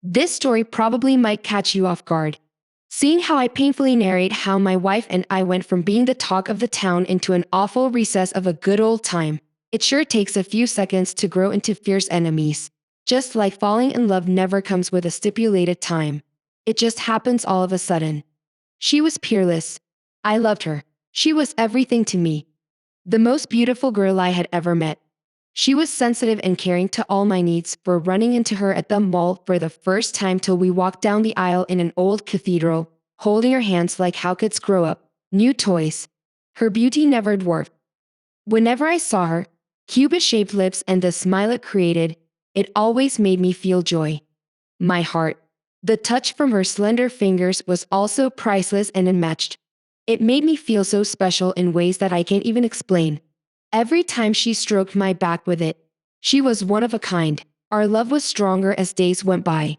This story probably might catch you off guard. Seeing how I painfully narrate how my wife and I went from being the talk of the town into an awful recess of a good old time, it sure takes a few seconds to grow into fierce enemies. Just like falling in love never comes with a stipulated time. It just happens all of a sudden. She was peerless. I loved her. She was everything to me. The most beautiful girl I had ever met. She was sensitive and caring to all my needs, for running into her at the mall for the first time till we walked down the aisle in an old cathedral, holding her hands like how kids grow up, new toys. Her beauty never dwarfed. Whenever I saw her, Cupid-shaped lips and the smile it created, it always made me feel joy. My heart. The touch from her slender fingers was also priceless and unmatched. It made me feel so special in ways that I can't even explain. Every time she stroked my back with it, she was one of a kind. Our love was stronger as days went by.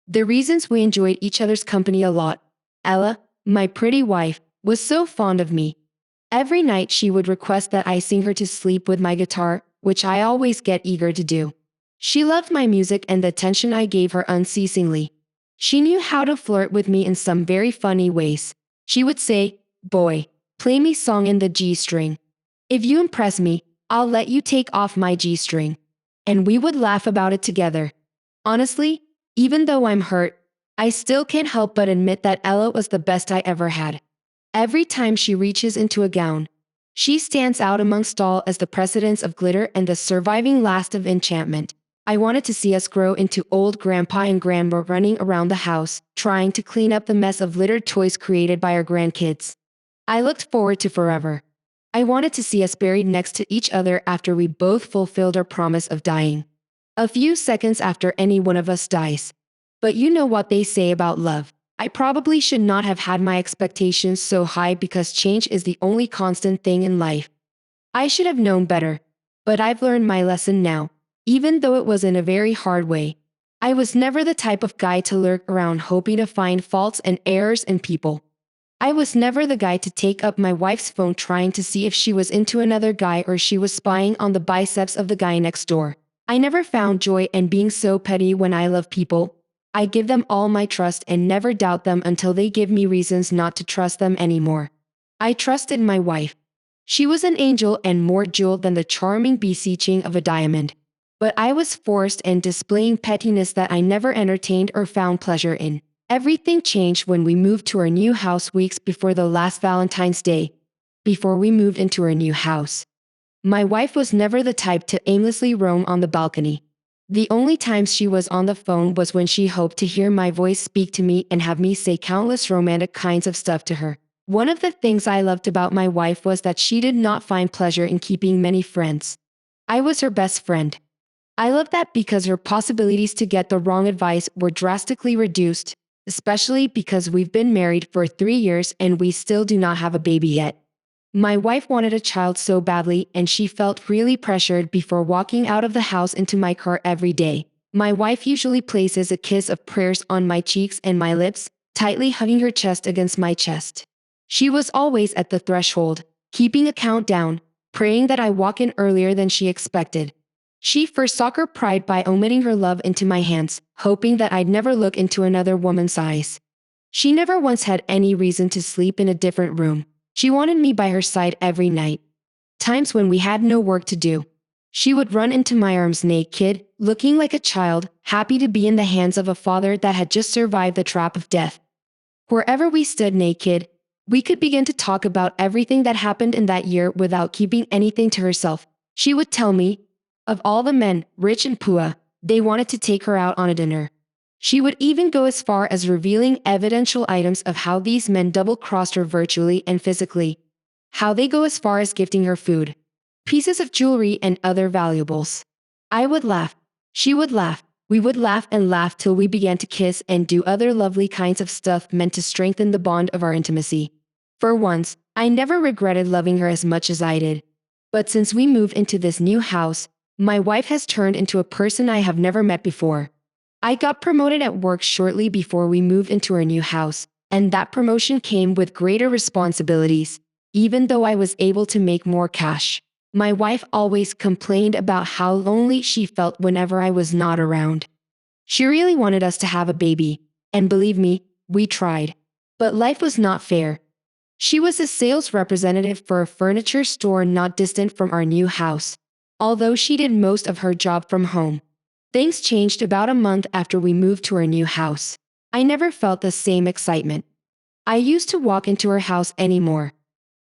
The reasons we enjoyed each other's company a lot. Ella, my pretty wife, was so fond of me. Every night she would request that I sing her to sleep with my guitar, which I always get eager to do. She loved my music and the attention I gave her unceasingly. She knew how to flirt with me in some very funny ways. She would say, "Boy, play me song in the G string. If you impress me, I'll let you take off my G string." And we would laugh about it together. Honestly, even though I'm hurt, I still can't help but admit that Ella was the best I ever had. Every time she reaches into a gown, she stands out amongst all as the precedence of glitter and the surviving last of enchantment. I wanted to see us grow into old grandpa and grandma running around the house, trying to clean up the mess of littered toys created by our grandkids. I looked forward to forever. I wanted to see us buried next to each other after we both fulfilled our promise of dying. A few seconds after any one of us dies. But you know what they say about love. I probably should not have had my expectations so high because change is the only constant thing in life. I should have known better. But I've learned my lesson now, even though it was in a very hard way. I was never the type of guy to lurk around hoping to find faults and errors in people. I was never the guy to take up my wife's phone trying to see if she was into another guy or she was spying on the biceps of the guy next door. I never found joy in being so petty when I love people. I give them all my trust and never doubt them until they give me reasons not to trust them anymore. I trusted my wife. She was an angel and more jeweled than the charming beseeching of a diamond. But I was forced and displaying pettiness that I never entertained or found pleasure in. Everything changed when we moved to our new house weeks before the last Valentine's Day. Before we moved into our new house. My wife was never the type to aimlessly roam on the balcony. The only times she was on the phone was when she hoped to hear my voice speak to me and have me say countless romantic kinds of stuff to her. One of the things I loved about my wife was that she did not find pleasure in keeping many friends. I was her best friend. I loved that because her possibilities to get the wrong advice were drastically reduced, especially because we've been married for 3 years and we still do not have a baby yet. My wife wanted a child so badly and she felt really pressured before walking out of the house into my car every day. My wife usually places a kiss of prayers on my cheeks and my lips, tightly hugging her chest against my chest. She was always at the threshold, keeping a countdown, praying that I walk in earlier than she expected. She forsook her pride by omitting her love into my hands, hoping that I'd never look into another woman's eyes. She never once had any reason to sleep in a different room. She wanted me by her side every night. Times when we had no work to do. She would run into my arms naked, looking like a child, happy to be in the hands of a father that had just survived the trap of death. Wherever we stood naked, we could begin to talk about everything that happened in that year without keeping anything to herself. She would tell me, of all the men, rich and poor, they wanted to take her out on a dinner. She would even go as far as revealing evidential items of how these men double-crossed her virtually and physically. How they go as far as gifting her food, pieces of jewelry and other valuables. I would laugh. She would laugh. We would laugh and laugh till we began to kiss and do other lovely kinds of stuff meant to strengthen the bond of our intimacy. For once, I never regretted loving her as much as I did. But since we moved into this new house, my wife has turned into a person I have never met before. I got promoted at work shortly before we moved into our new house, and that promotion came with greater responsibilities, even though I was able to make more cash. My wife always complained about how lonely she felt whenever I was not around. She really wanted us to have a baby. And believe me, we tried. But life was not fair. She was a sales representative for a furniture store not distant from our new house, although she did most of her job from home. Things changed about a month after we moved to our new house. I never felt the same excitement I used to walk into her house anymore.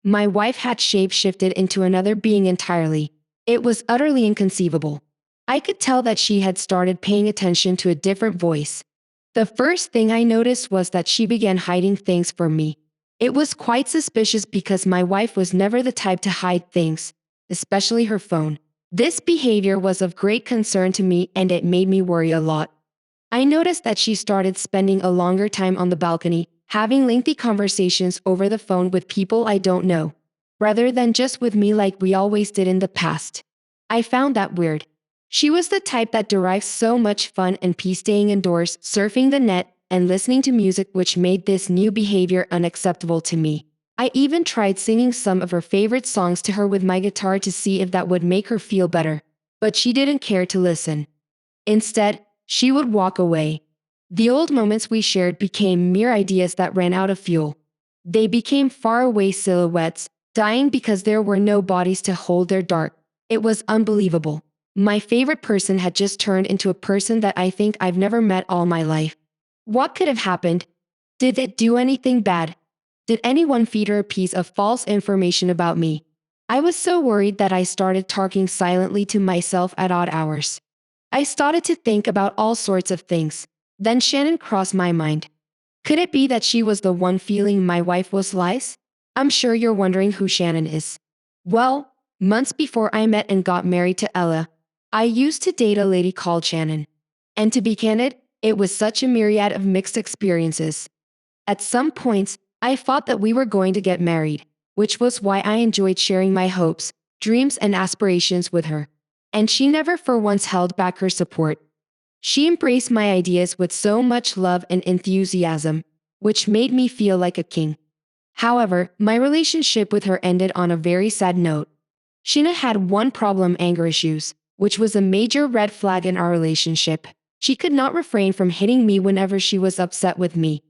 My wife had shape-shifted into another being entirely. It was utterly inconceivable. I could tell that she had started paying attention to a different voice. The first thing I noticed was that she began hiding things from me. It was quite suspicious because my wife was never the type to hide things, especially her phone. This behavior was of great concern to me and it made me worry a lot. I noticed that she started spending a longer time on the balcony, having lengthy conversations over the phone with people I don't know, rather than just with me like we always did in the past. I found that weird. She was the type that derives so much fun and peace staying indoors, surfing the net, and listening to music, which made this new behavior unacceptable to me. I even tried singing some of her favorite songs to her with my guitar to see if that would make her feel better, but she didn't care to listen. Instead, she would walk away. The old moments we shared became mere ideas that ran out of fuel. They became faraway silhouettes, dying because there were no bodies to hold their dart. It was unbelievable. My favorite person had just turned into a person that I think I've never met all my life. What could have happened? Did it do anything bad? Did anyone feed her a piece of false information about me? I was so worried that I started talking silently to myself at odd hours. I started to think about all sorts of things. Then Shannon crossed my mind. Could it be that she was the one feeling my wife was lies? I'm sure you're wondering who Shannon is. Well, months before I met and got married to Ella, I used to date a lady called Shannon. And to be candid, it was such a myriad of mixed experiences. At some points, I thought that we were going to get married, which was why I enjoyed sharing my hopes, dreams, and aspirations with her. And she never for once held back her support. She embraced my ideas with so much love and enthusiasm, which made me feel like a king. However, my relationship with her ended on a very sad note. Sheena had one problem: anger issues, which was a major red flag in our relationship. She could not refrain from hitting me whenever she was upset with me.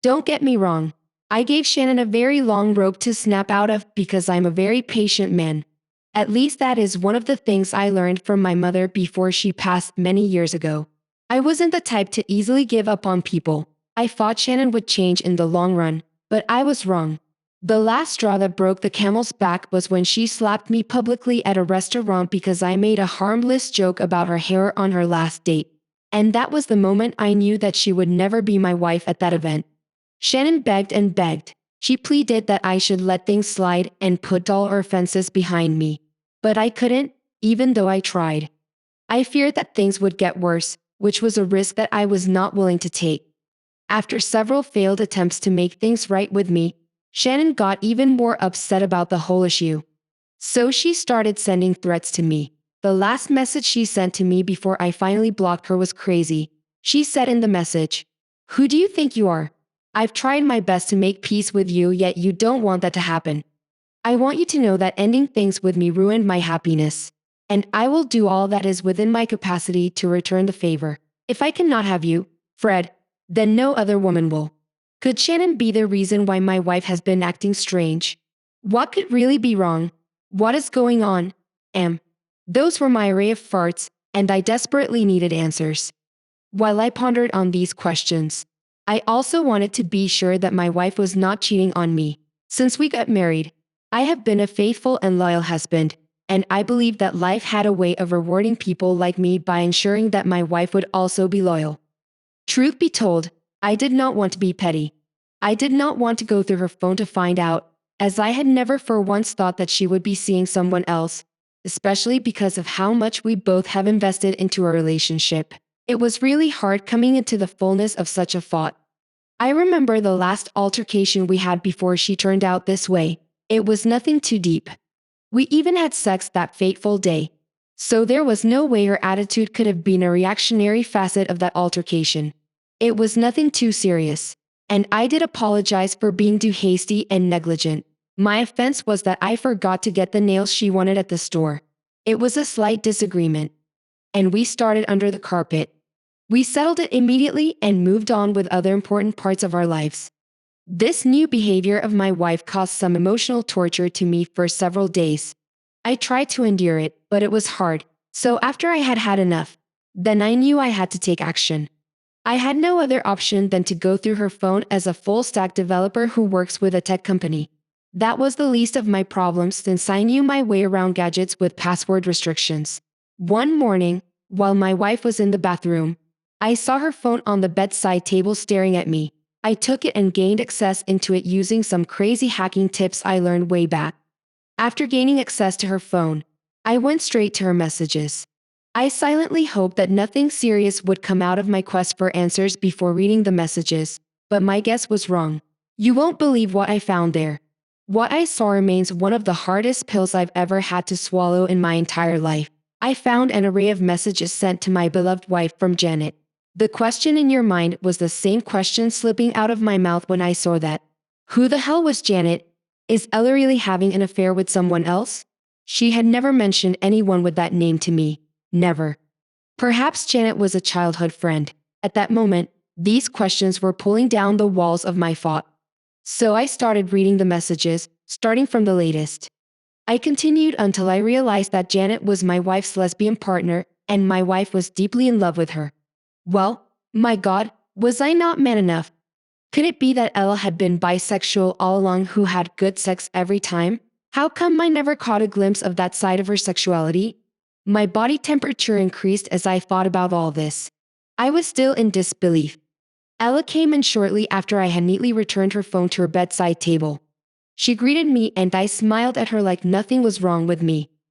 Don't get me wrong. I gave Shannon a very long rope to snap out of because I'm a very patient man. At least that is one of the things I learned from my mother before she passed many years ago. I wasn't the type to easily give up on people. I thought Shannon would change in the long run, but I was wrong. The last straw that broke the camel's back was when she slapped me publicly at a restaurant because I made a harmless joke about her hair on her last date. And that was the moment I knew that she would never be my wife at that event. Shannon begged and begged. She pleaded that I should let things slide and put all her offenses behind me. But I couldn't, even though I tried. I feared that things would get worse, which was a risk that I was not willing to take. After several failed attempts to make things right with me, Shannon got even more upset about the whole issue. So she started sending threats to me. The last message she sent to me before I finally blocked her was crazy. She said in the message, "Who do you think you are? I've tried my best to make peace with you, yet you don't want that to happen. I want you to know that ending things with me ruined my happiness. And I will do all that is within my capacity to return the favor. If I cannot have you, Fred, then no other woman will." Could Shannon be the reason why my wife has been acting strange? What could really be wrong? What is going on? Those were my array of farts, and I desperately needed answers. While I pondered on these questions, I also wanted to be sure that my wife was not cheating on me. Since we got married, I have been a faithful and loyal husband, and I believe that life had a way of rewarding people like me by ensuring that my wife would also be loyal. Truth be told, I did not want to be petty. I did not want to go through her phone to find out, as I had never for once thought that she would be seeing someone else, especially because of how much we both have invested into our relationship. It was really hard coming into the fullness of such a thought. I remember the last altercation we had before she turned out this way. It was nothing too deep. We even had sex that fateful day. So there was no way her attitude could have been a reactionary facet of that altercation. It was nothing too serious. And I did apologize for being too hasty and negligent. My offense was that I forgot to get the nails she wanted at the store. It was a slight disagreement. And we started under the carpet. We settled it immediately and moved on with other important parts of our lives. This new behavior of my wife caused some emotional torture to me for several days. I tried to endure it, but it was hard. So after I had had enough, then I knew I had to take action. I had no other option than to go through her phone as a full-stack developer who works with a tech company. That was the least of my problems since I knew my way around gadgets with password restrictions. One morning, while my wife was in the bathroom, I saw her phone on the bedside table staring at me. I took it and gained access into it using some crazy hacking tips I learned way back. After gaining access to her phone, I went straight to her messages. I silently hoped that nothing serious would come out of my quest for answers before reading the messages, but my guess was wrong. You won't believe what I found there. What I saw remains one of the hardest pills I've ever had to swallow in my entire life. I found an array of messages sent to my beloved wife from Janet. The question in your mind was the same question slipping out of my mouth when I saw that. Who the hell was Janet? Is Ella really having an affair with someone else? She had never mentioned anyone with that name to me. Never. Perhaps Janet was a childhood friend. At that moment, these questions were pulling down the walls of my thought. So I started reading the messages, starting from the latest. I continued until I realized that Janet was my wife's lesbian partner, and my wife was deeply in love with her. Well, my God, was I not man enough? Could it be that Ella had been bisexual all along who had good sex every time? How come I never caught a glimpse of that side of her sexuality? My body temperature increased as I thought about all this. I was still in disbelief. Ella came in shortly after I had neatly returned her phone to her bedside table. She greeted me and I smiled at her like nothing was wrong with me.